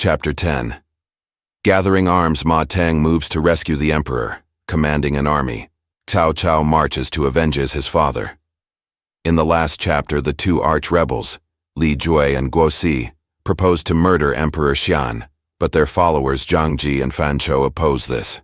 Chapter 10. Gathering arms, Ma Teng moves to rescue the emperor, commanding an army. Cao Cao marches to Avenges his father. In the last chapter, the two arch-rebels, Liu Bei and Guosi, propose to murder Emperor Xian, but their followers Zhang Ji and Fan Chou oppose this.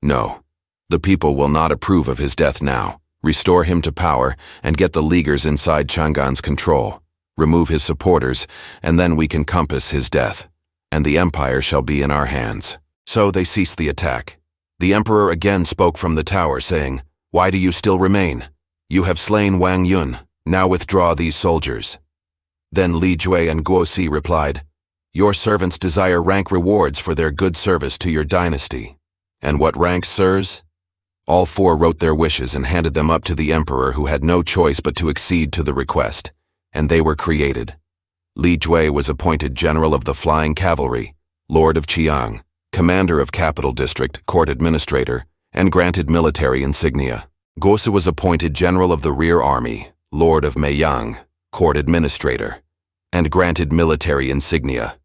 No, the people will not approve of his death now. Restore him to power and get the Leaguers inside Chang'an's control. Remove his supporters, and then we can compass his death, and the empire shall be in our hands. So they ceased the attack. The emperor again spoke from the tower, saying, "Why do you still remain? You have slain Wang Yun, now withdraw these soldiers." Then Liu Bei and Guosi replied, "Your servants desire rank rewards for their good service to your dynasty." "And what ranks, sirs?" All four wrote their wishes and handed them up to the emperor, who had no choice but to accede to the request, and they were created. Liu Bei was appointed general of the Flying Cavalry, Lord of Qiang, commander of Capital District, court administrator, and granted military insignia. Guosi was appointed general of the Rear Army, Lord of Meiyang, court administrator, and granted military insignia.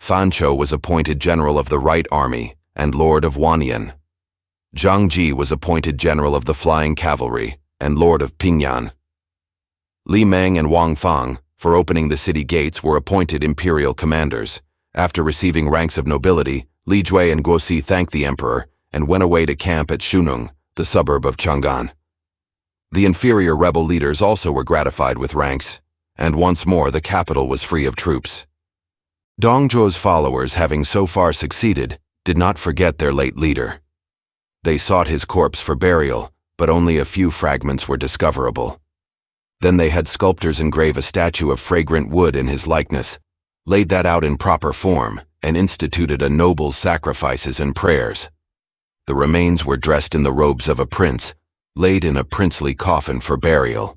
Fan Chou was appointed general of the Right Army and Lord of Wanyan. Zhang Ji was appointed general of the Flying Cavalry and Lord of Pingyan. Li Meng and Wang Fang, for opening the city gates, were appointed imperial commanders. After receiving ranks of nobility, Liu Bei and Guosi thanked the emperor and went away to camp at Shunong, the suburb of Chang'an. The inferior rebel leaders also were gratified with ranks, and once more the capital was free of troops. Dongzhuo's followers, having so far succeeded, did not forget their late leader. They sought his corpse for burial, but only a few fragments were discoverable. Then they had sculptors engrave a statue of fragrant wood in his likeness, laid that out in proper form, and instituted a noble's sacrifices and prayers. The remains were dressed in the robes of a prince, laid in a princely coffin for burial.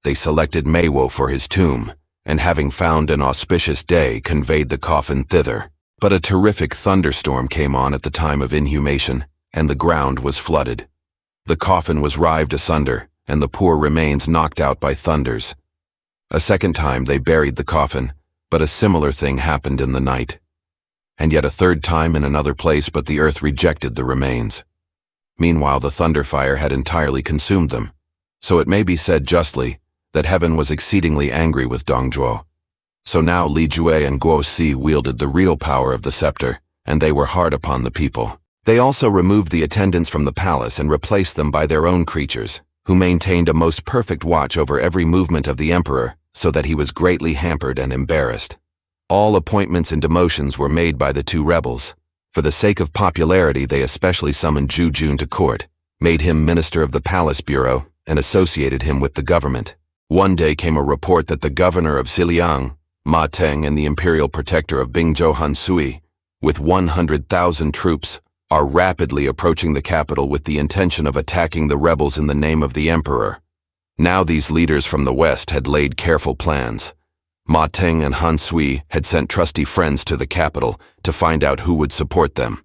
They selected Meiwo for his tomb, and having found an auspicious day, conveyed the coffin thither. But a terrific thunderstorm came on at the time of inhumation, and the ground was flooded. The coffin was rived asunder, and the poor remains knocked out by thunders. A second time they buried the coffin, but a similar thing happened in the night. And yet a third time in another place, but the earth rejected the remains. Meanwhile the thunder fire had entirely consumed them, so it may be said justly that heaven was exceedingly angry with Dongzhuo. So now Liu Bei and Guosi wielded the real power of the scepter, and they were hard upon the people. They also removed the attendants from the palace and replaced them by their own creatures, who maintained a most perfect watch over every movement of the emperor, so that he was greatly hampered and embarrassed. All appointments and demotions were made by the two rebels. For the sake of popularity, they especially summoned Zhu Jun to court, made him minister of the palace bureau, and associated him with the government. One day came a report that the governor of Xiliang, Ma Teng, and the imperial protector of Bingzhou Hansui, with 100,000 troops, are rapidly approaching the capital with the intention of attacking the rebels in the name of the emperor. Now these leaders from the west had laid careful plans. Ma Teng and Han Sui had sent trusty friends to the capital to find out who would support them.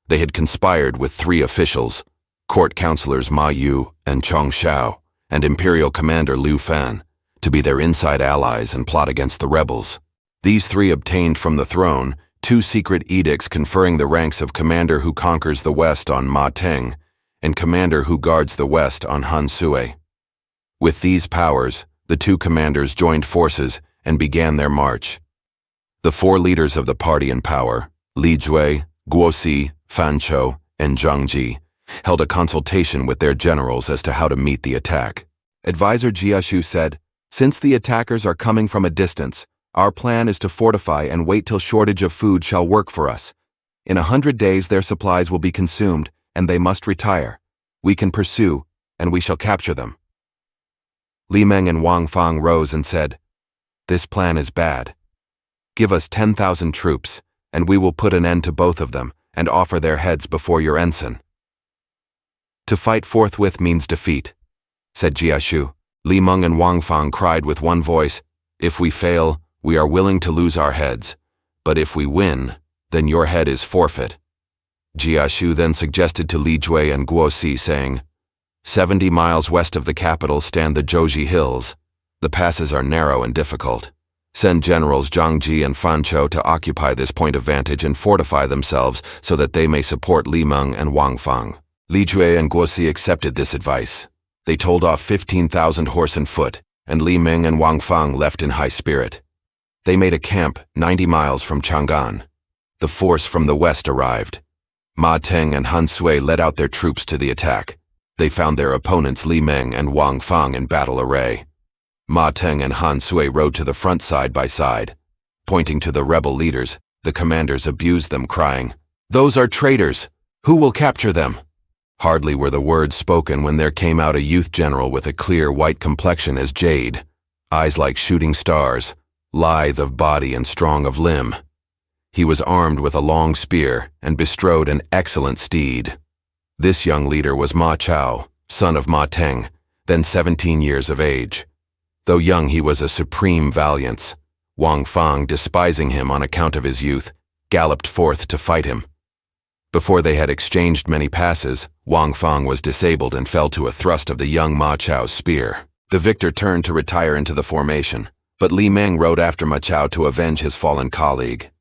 They had conspired with 3 officials, court counselors Ma Yu and Chong Shao, and imperial commander Liu Fan, to be their inside allies and plot against the rebels. These 3 obtained from the throne 2 secret edicts conferring the ranks of commander who conquers the west on Ma Teng and commander who guards the west on Han Sui. With these powers, the 2 commanders joined forces and began their march. The 4 leaders of the party in power, Liu Bei, Guosi, Fan Chou, and Zhang Ji, held a consultation with their generals as to how to meet the attack. Advisor Jiashu said, "Since the attackers are coming from a distance, our plan is to fortify and wait till shortage of food shall work for us. In 100 days their supplies will be consumed, and they must retire. We can pursue, and we shall capture them." Li Meng and Wang Fang rose and said, "This plan is bad. Give us 10,000 troops, and we will put an end to both of them and offer their heads before your ensign." "To fight forthwith means defeat," said Jiashu. Li Meng and Wang Fang cried with one voice, "If we fail, we are willing to lose our heads, but if we win, then your head is forfeit." Jiashu then suggested to Liu Bei and Guosi, saying, 70 miles west of the capital stand the Zhouji Hills. The passes are narrow and difficult. Send generals Zhang Ji and Fan Chou to occupy this point of vantage and fortify themselves so that they may support Li Meng and Wang Fang. Li Jue and Guo Si accepted this advice. They told off 15,000 horse and foot, and Li Meng and Wang Fang left in high spirit. They made a camp 90 miles from Chang'an. The force from the west arrived. Ma Teng and Han Sui led out their troops to the attack. They found their opponents Li Meng and Wang Fang in battle array. Ma Teng and Han Sui rode to the front side by side. Pointing to the rebel leaders, the commanders abused them, crying, "Those are traitors! Who will capture them?" Hardly were the words spoken when there came out a youth general with a clear white complexion as jade, eyes like shooting stars, lithe of body and strong of limb. He was armed with a long spear and bestrode an excellent steed. This young leader was Ma Chao, son of Ma Teng, then 17 years of age. Though young, he was a supreme valiance. Wang Fang, despising him on account of his youth, galloped forth to fight him. Before they had exchanged many passes, Wang Fang was disabled and fell to a thrust of the young Ma Chao's spear. The victor turned to retire into the formation, but Li Meng rode after Ma Chao to avenge his fallen colleague.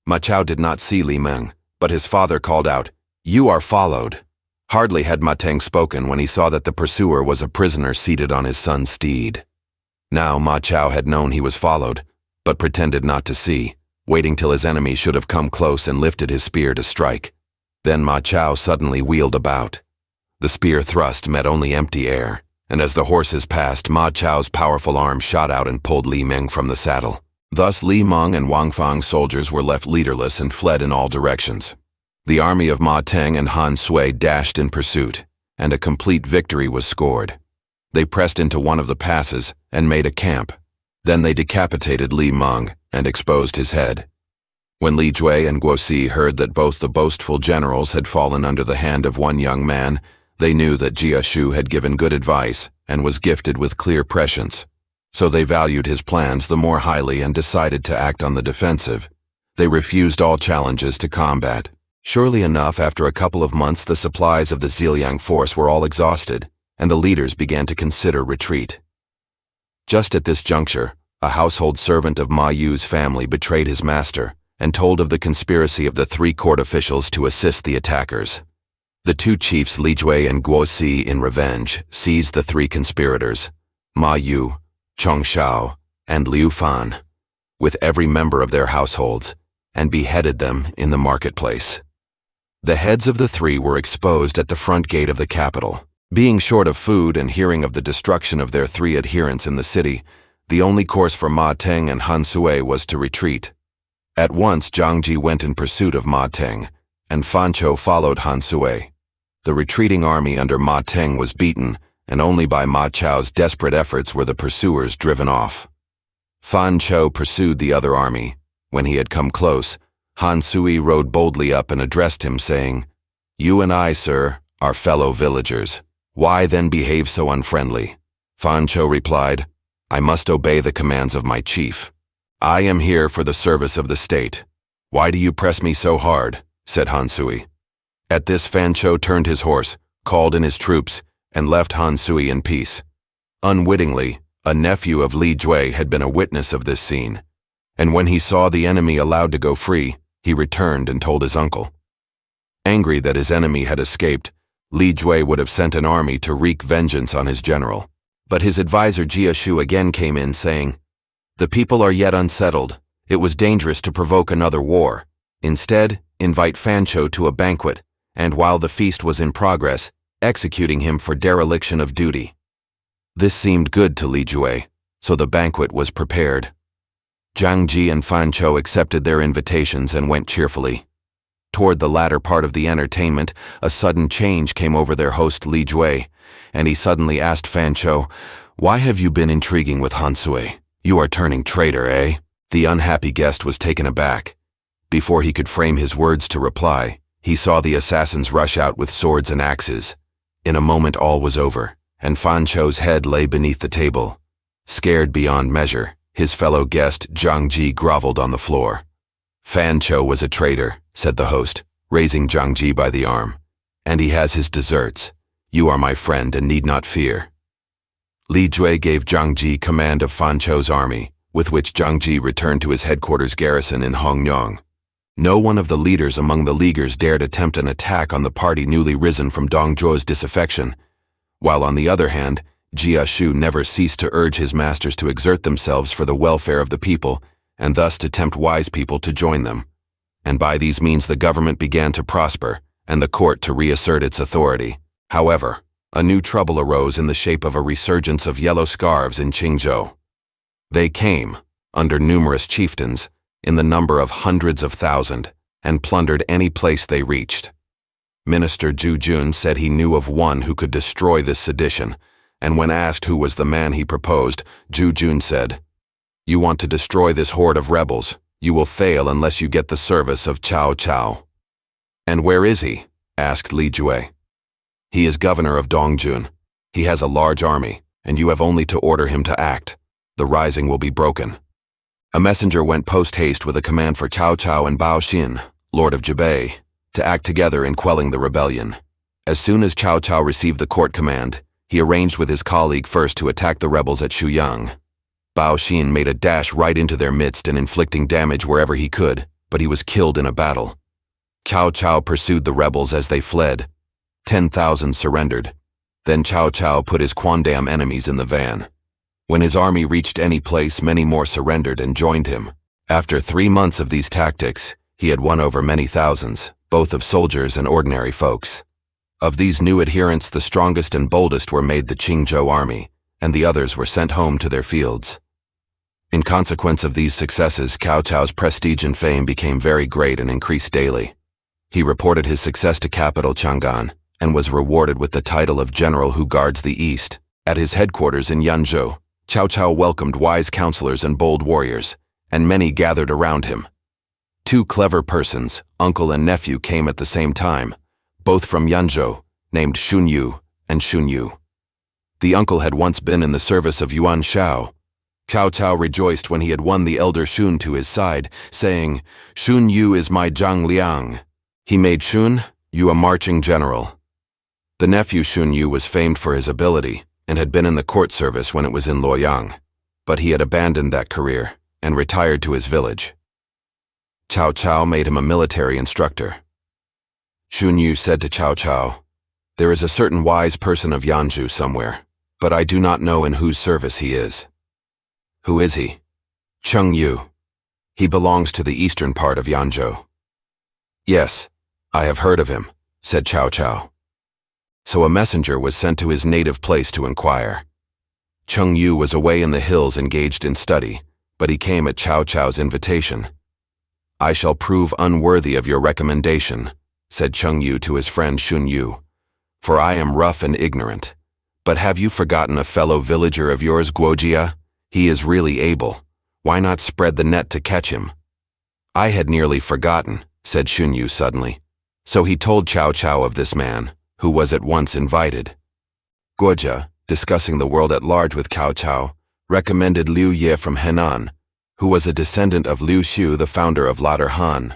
Ma Chao did not see Li Meng, but his father called out, "You are followed." Hardly had Ma Teng spoken when he saw that the pursuer was a prisoner seated on his son's steed. Now Ma Chao had known he was followed, but pretended not to see, waiting till his enemy should have come close and lifted his spear to strike. Then Ma Chao suddenly wheeled about. The spear thrust met only empty air, and as the horses passed, Ma Chao's powerful arm shot out and pulled Li Meng from the saddle. Thus Li Meng and Wang Fang's soldiers were left leaderless and fled in all directions. The army of Ma Teng and Han Sui dashed in pursuit, and a complete victory was scored. They pressed into one of the passes and made a camp. Then they decapitated Li Meng and exposed his head. When Li Jue and Guo Si heard that both the boastful generals had fallen under the hand of one young man, they knew that Jia Shu had given good advice and was gifted with clear prescience. So they valued his plans the more highly and decided to act on the defensive. They refused all challenges to combat. Surely enough, after a couple of months, the supplies of the Ziliang force were all exhausted, and the leaders began to consider retreat. Just at this juncture, a household servant of Ma Yu's family betrayed his master and told of the conspiracy of the 3 court officials to assist the attackers. The 2 chiefs Li Jue and Guo Si, in revenge, seized the 3 conspirators, Ma Yu, Chong Shao, and Liu Fan, with every member of their households, and beheaded them in the marketplace. The heads of the 3 were exposed at the front gate of the capital. Being short of food and hearing of the destruction of their 3 adherents in the city, the only course for Ma Teng and Han Sui was to retreat. At once Zhang Ji went in pursuit of Ma Teng, and Fan Chou followed Han Sui. The retreating army under Ma Teng was beaten, and only by Ma Chao's desperate efforts were the pursuers driven off. Fan Chou pursued the other army. When he had come close, Han Sui rode boldly up and addressed him, saying, "You and I, sir, are fellow villagers. Why then behave so unfriendly?" Fan Chou replied, "I must obey the commands of my chief. I am here for the service of the state. Why do you press me so hard?" said Han Sui. At this Fan Chou turned his horse, called in his troops, and left Han Sui in peace. Unwittingly, a nephew of Li Jue had been a witness of this scene, and when he saw the enemy allowed to go free, he returned and told his uncle. Angry that his enemy had escaped, Li Jue would have sent an army to wreak vengeance on his general. But his advisor Jia Shu again came in, saying, "The people are yet unsettled. It was dangerous to provoke another war. Instead, invite Fan Chou to a banquet, and while the feast was in progress, executing him for dereliction of duty." This seemed good to Li Jue, so the banquet was prepared. Zhang Ji and Fan Chou accepted their invitations and went cheerfully. Toward the latter part of the entertainment, a sudden change came over their host Li Jue, and he suddenly asked Fan Chou, "Why have you been intriguing with Han Sui? You are turning traitor, eh?" The unhappy guest was taken aback. Before he could frame his words to reply, he saw the assassins rush out with swords and axes. In a moment all was over, and Fan Chou's head lay beneath the table. Scared beyond measure, his fellow guest Zhang Ji groveled on the floor. "Fan Chou was a traitor," said the host, raising Zhang Ji by the arm, "and he has his deserts. You are my friend and need not fear." Li Jue gave Zhang Ji command of Fan Chou's army, with which Zhang Ji returned to his headquarters garrison in Hongyang. No one of the leaders among the Leaguers dared attempt an attack on the party newly risen from Dongzhuo's disaffection, while on the other hand, Jia Shu never ceased to urge his masters to exert themselves for the welfare of the people, and thus to tempt wise people to join them. And by these means the government began to prosper, and the court to reassert its authority. However, a new trouble arose in the shape of a resurgence of yellow scarves in Qingzhou. They came, under numerous chieftains, in the number of hundreds of thousands, and plundered any place they reached. Minister Zhu Jun said he knew of one who could destroy this sedition, and when asked who was the man he proposed, Zhu Jun said, "You want to destroy this horde of rebels. You will fail unless you get the service of Cao Cao." "And where is he?" asked Li Jue. "He is governor of Dongjun. He has a large army, and you have only to order him to act. The rising will be broken." A messenger went post-haste with a command for Cao Cao and Bao Xin, lord of Zhuge, to act together in quelling the rebellion. As soon as Cao Cao received the court command, he arranged with his colleague first to attack the rebels at Shuyang. Bao Xin made a dash right into their midst and inflicting damage wherever he could, but he was killed in a battle. Cao Cao pursued the rebels as they fled. 10,000 surrendered. Then Cao Cao put his quondam enemies in the van. When his army reached any place, many more surrendered and joined him. After 3 months of these tactics, he had won over many thousands, both of soldiers and ordinary folks. Of these new adherents, the strongest and boldest were made the Qingzhou army, and the others were sent home to their fields. In consequence of these successes, Cao Cao's prestige and fame became very great and increased daily. He reported his success to capital Chang'an, and was rewarded with the title of general who guards the east. At his headquarters in Yanzhou, Cao Cao welcomed wise counselors and bold warriors, and many gathered around him. 2 clever persons, uncle and nephew, came at the same time, both from Yanzhou, named Shun Yu and Shun Yu. The uncle had once been in the service of Yuan Shao. Cao Cao rejoiced when he had won the elder Shun to his side, saying, "Shun Yu is my Zhuge Liang." He made Shun Yu a marching general. The nephew Shun Yu was famed for his ability, and had been in the court service when it was in Luoyang, but he had abandoned that career and retired to his village. Cao Cao made him a military instructor. Shun Yu said to Cao Cao, "There is a certain wise person of Yanzhou somewhere, but I do not know in whose service he is." "Who is he?" "Cheng Yu. He belongs to the eastern part of Yanzhou." "Yes, I have heard of him," said Cao Cao. So a messenger was sent to his native place to inquire. Cheng Yu was away in the hills engaged in study, but he came at Cao Cao's invitation. "I shall prove unworthy of your recommendation," said Cheng Yu to his friend Shun Yu, "for I am rough and ignorant. But have you forgotten a fellow villager of yours, Guojia? He is really able. Why not spread the net to catch him?" "I had nearly forgotten," said Shun Yu suddenly. So he told Cao Cao of this man, who was at once invited. Guojia, discussing the world at large with Cao Cao, recommended Liu Ye from Henan, who was a descendant of Liu Xiu, the founder of latter Han.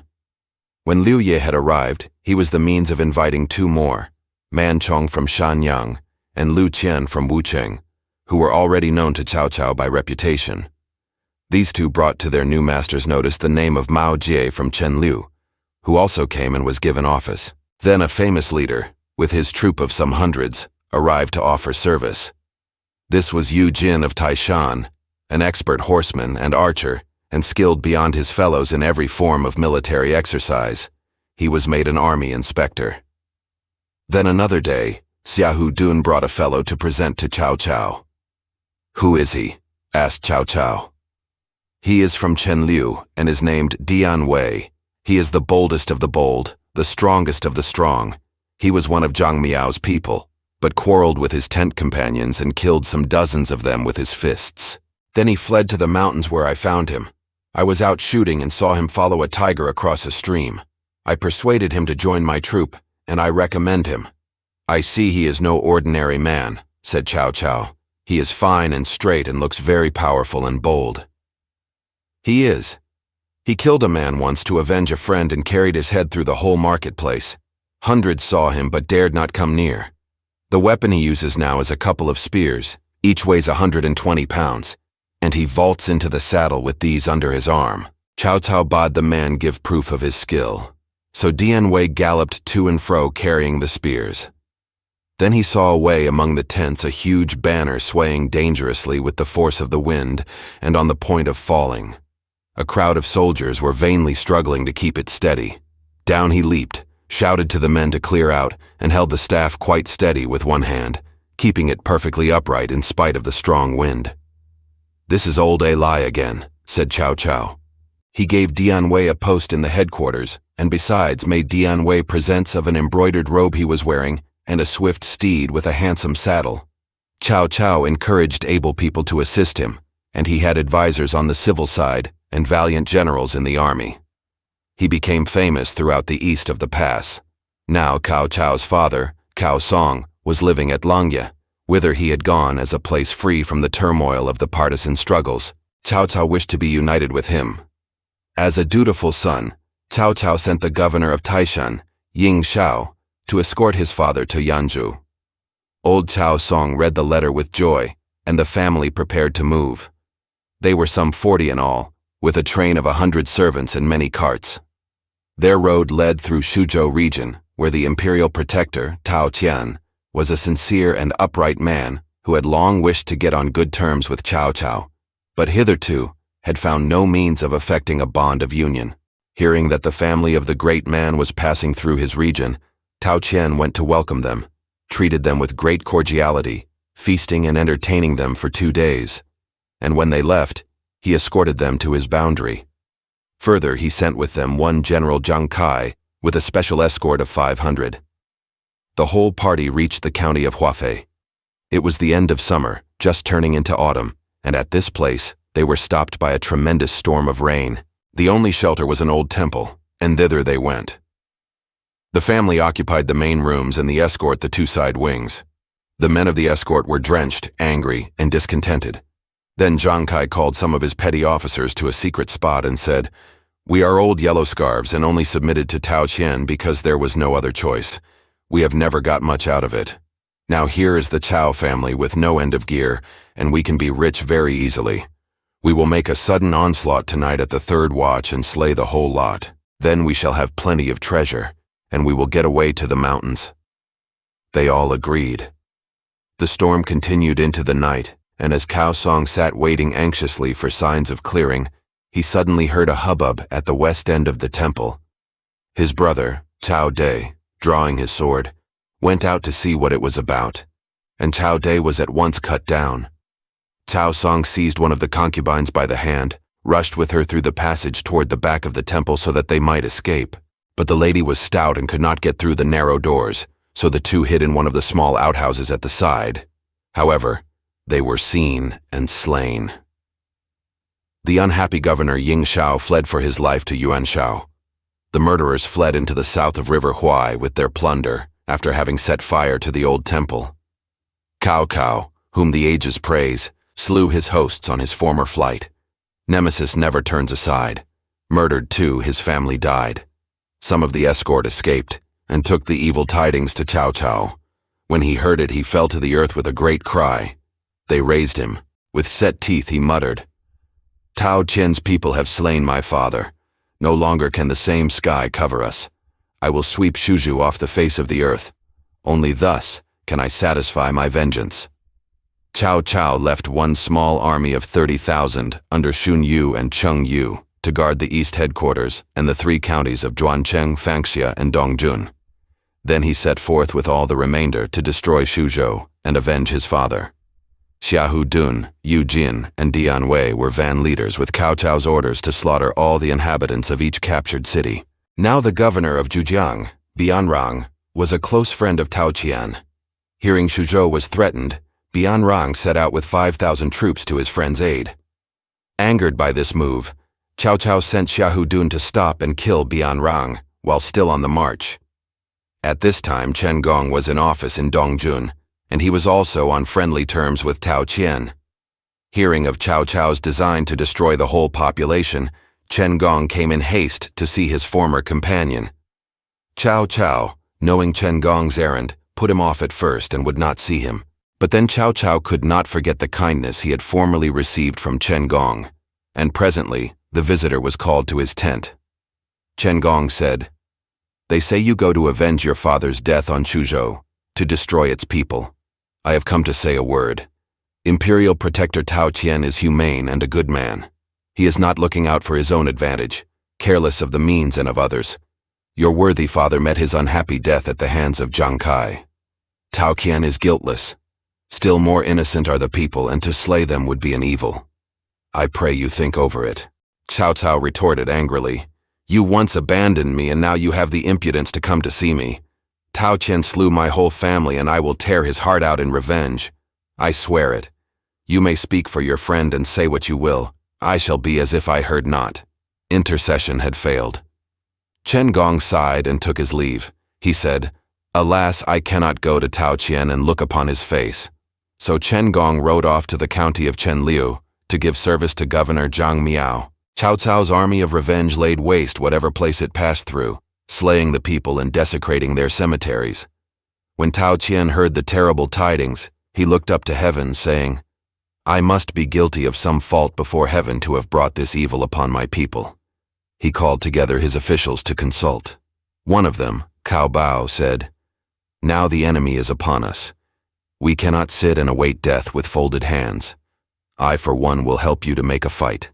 When Liu Ye had arrived, he was the means of inviting 2 more, Man Chong from Shanyang and Lu Qian from Wucheng, who were already known to Cao Cao by reputation. These 2 brought to their new master's notice the name of Mao Jie from Chenliu, who also came and was given office. Then a famous leader, with his troop of some hundreds, arrived to offer service. This was Yu Jin of Taishan, an expert horseman and archer, and skilled beyond his fellows in every form of military exercise. He was made an army inspector. Then another day, Xiahou Dun brought a fellow to present to Cao Cao. "Who is he?" asked Cao Cao. "He is from Chenliu and is named Dian Wei. He is the boldest of the bold, the strongest of the strong. He was one of Zhang Miao's people, but quarreled with his tent companions and killed some dozens of them with his fists. Then he fled to the mountains where I found him. I was out shooting and saw him follow a tiger across a stream. I persuaded him to join my troop, and I recommend him." "I see he is no ordinary man," said Cao Cao. "He is fine and straight and looks very powerful and bold." "He is. He killed a man once to avenge a friend and carried his head through the whole marketplace. Hundreds saw him but dared not come near. The weapon he uses now is a couple of spears, each weighs 120 pounds, and he vaults into the saddle with these under his arm. Cao Cao bade the man give proof of his skill. So Dian Wei galloped to and fro carrying the spears. Then he saw away among the tents a huge banner swaying dangerously with the force of the wind and on the point of falling. A crowd of soldiers were vainly struggling to keep it steady. Down he leaped, shouted to the men to clear out, and held the staff quite steady with one hand, keeping it perfectly upright in spite of the strong wind. "This is old Eli again," said Cao Cao. He gave Dian Wei a post in the headquarters, and besides made Dian Wei presents of an embroidered robe he was wearing and a swift steed with a handsome saddle. Cao Cao encouraged able people to assist him, and he had advisors on the civil side and valiant generals in the army. He became famous throughout the east of the pass. Now Cao Cao's father, Cao Song, was living at Langye, whither he had gone as a place free from the turmoil of the partisan struggles. Cao Cao wished to be united with him. As a dutiful son, Cao Cao sent the governor of Taishan, Ying Shao, to escort his father to Yanzhou. Old Cao Song read the letter with joy, and the family prepared to move. They were some 40 in all, with a train of 100 servants and many carts. Their road led through Shuzhou region, where the imperial protector, Tao Tian, was a sincere and upright man who had long wished to get on good terms with Cao Cao, but hitherto had found no means of effecting a bond of union. Hearing that the family of the great man was passing through his region, Tao Tian went to welcome them, treated them with great cordiality, feasting and entertaining them for 2 days, and when they left, he escorted them to his boundary. Further, he sent with them one General Zhang Kai with a special escort of 500. The whole party reached the county of Huafei. It was the end of summer, just turning into autumn, and at this place, they were stopped by a tremendous storm of rain. The only shelter was an old temple, and thither they went. The family occupied the main rooms and the escort the 2 side wings. The men of the escort were drenched, angry, and discontented. Then Zhang Kai called some of his petty officers to a secret spot and said, "We are old yellow scarves and only submitted to Tao Qian because there was no other choice. We have never got much out of it. Now here is the Cao family with no end of gear, and we can be rich very easily. We will make a sudden onslaught tonight at the 3rd watch and slay the whole lot. Then we shall have plenty of treasure, and we will get away to the mountains." They all agreed. The storm continued into the night, and as Cao Song sat waiting anxiously for signs of clearing, he suddenly heard a hubbub at the west end of the temple. His brother, Cao Dai, drawing his sword, went out to see what it was about, and Cao Dai was at once cut down. Cao Song seized one of the concubines by the hand, rushed with her through the passage toward the back of the temple so that they might escape. But the lady was stout and could not get through the narrow doors, so the two hid in one of the small outhouses at the side. However, they were seen and slain. The unhappy governor Ying Shao fled for his life to Yuanshao. The murderers fled into the south of River Huai with their plunder, after having set fire to the old temple. Cao Cao, whom the ages praise, slew his hosts on his former flight. Nemesis never turns aside. Murdered too, his family died. Some of the escort escaped, and took the evil tidings to Cao Cao. When he heard it, he fell to the earth with a great cry. They raised him. With set teeth he muttered, "Tao Qian's people have slain my father. No longer can the same sky cover us. I will sweep Shuzhou off the face of the earth. Only thus can I satisfy my vengeance." Cao Cao left one small army of 30,000 under Shun Yu and Cheng Yu to guard the east headquarters and the 3 counties of Zhuancheng, Fangxia, and Dongjun. Then he set forth with all the remainder to destroy Shuzhou and avenge his father. Xiahou Dun, Yu Jin, and Dian Wei were van leaders with Cao Cao's orders to slaughter all the inhabitants of each captured city. Now the governor of Zhujiang, Bianrang, was a close friend of Tao Qian. Hearing Shuzhou was threatened, Bianrang set out with 5,000 troops to his friend's aid. Angered by this move, Cao Cao sent Xiahou Dun to stop and kill Bianrang while still on the march. At this time, Chen Gong was in office in Dongjun, and he was also on friendly terms with Tao Qian. Hearing of Cao Cao's design to destroy the whole population, Chen Gong came in haste to see his former companion. Cao Cao, knowing Chen Gong's errand, put him off at first and would not see him. But then Cao Cao could not forget the kindness he had formerly received from Chen Gong, and presently the visitor was called to his tent. Chen Gong said, "They say you go to avenge your father's death on Chuzhou, to destroy its people. I have come to say a word. Imperial Protector Tao Qian is humane and a good man. He is not looking out for his own advantage, careless of the means and of others. Your worthy father met his unhappy death at the hands of Zhang Kai. Tao Qian is guiltless. Still more innocent are the people, and to slay them would be an evil. I pray you think over it." Cao Cao retorted angrily, "You once abandoned me, and now you have the impudence to come to see me. Tao Qian slew my whole family, and I will tear his heart out in revenge. I swear it. You may speak for your friend and say what you will. I shall be as if I heard not." Intercession had failed. Chen Gong sighed and took his leave. He said, "Alas, I cannot go to Tao Qian and look upon his face." So Chen Gong rode off to the county of Chenliu to give service to Governor Zhang Miao. Cao Cao's army of revenge laid waste whatever place it passed through, slaying the people and desecrating their cemeteries. When Tao Qian heard the terrible tidings, he looked up to heaven, saying, "I must be guilty of some fault before heaven to have brought this evil upon my people." He called together his officials to consult. One of them, Cao Cao, said, "Now the enemy is upon us. We cannot sit and await death with folded hands. I, for one, will help you to make a fight."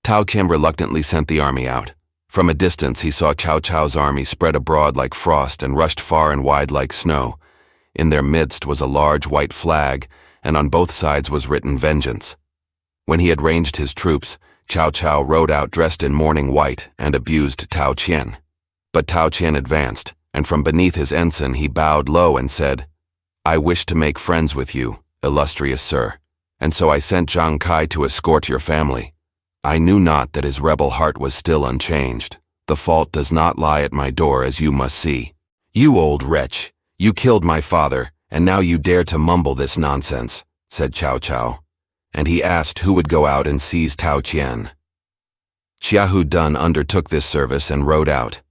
Tao Qian reluctantly sent the army out. From a distance he saw Cao Cao's army spread abroad like frost and rushed far and wide like snow. In their midst was a large white flag, and on both sides was written vengeance. When he had ranged his troops, Cao Cao rode out dressed in mourning white and abused Tao Qian. But Tao Qian advanced, and from beneath his ensign he bowed low and said, "I wish to make friends with you, illustrious sir, and so I sent Zhang Kai to escort your family. I knew not that his rebel heart was still unchanged. The fault does not lie at my door, as you must see. You old wretch, you killed my father, and now you dare to mumble this nonsense," said Cao Cao, and he asked who would go out and seize Tao Qian. Xiahou Dun undertook this service and rode out.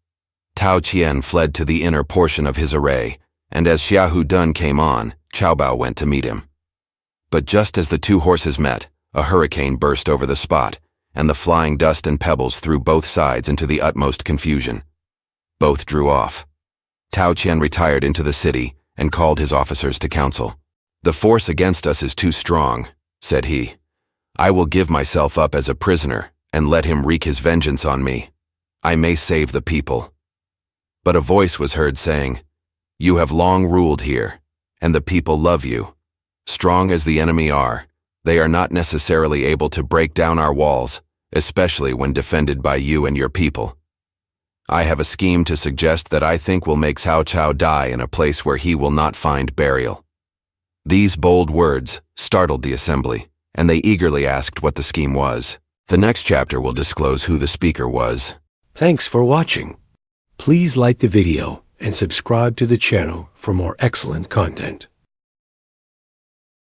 Tao Qian fled to the inner portion of his array, and as Xiahou Dun came on, Cao Bao went to meet him. But just as the two horses met, a hurricane burst over the spot, and the flying dust and pebbles threw both sides into the utmost confusion. Both drew off. Tao Qian retired into the city and called his officers to council. "The force against us is too strong," said he. "I will give myself up as a prisoner and let him wreak his vengeance on me. I may save the people." But a voice was heard saying, "You have long ruled here, and the people love you. Strong as the enemy are, they are not necessarily able to break down our walls, especially when defended by you and your people. I have a scheme to suggest that I think will make Cao Cao die in a place where he will not find burial." These bold words startled the assembly, and they eagerly asked what the scheme was. The next chapter will disclose who the speaker was. Thanks for watching. Please like the video and subscribe to the channel for more excellent content.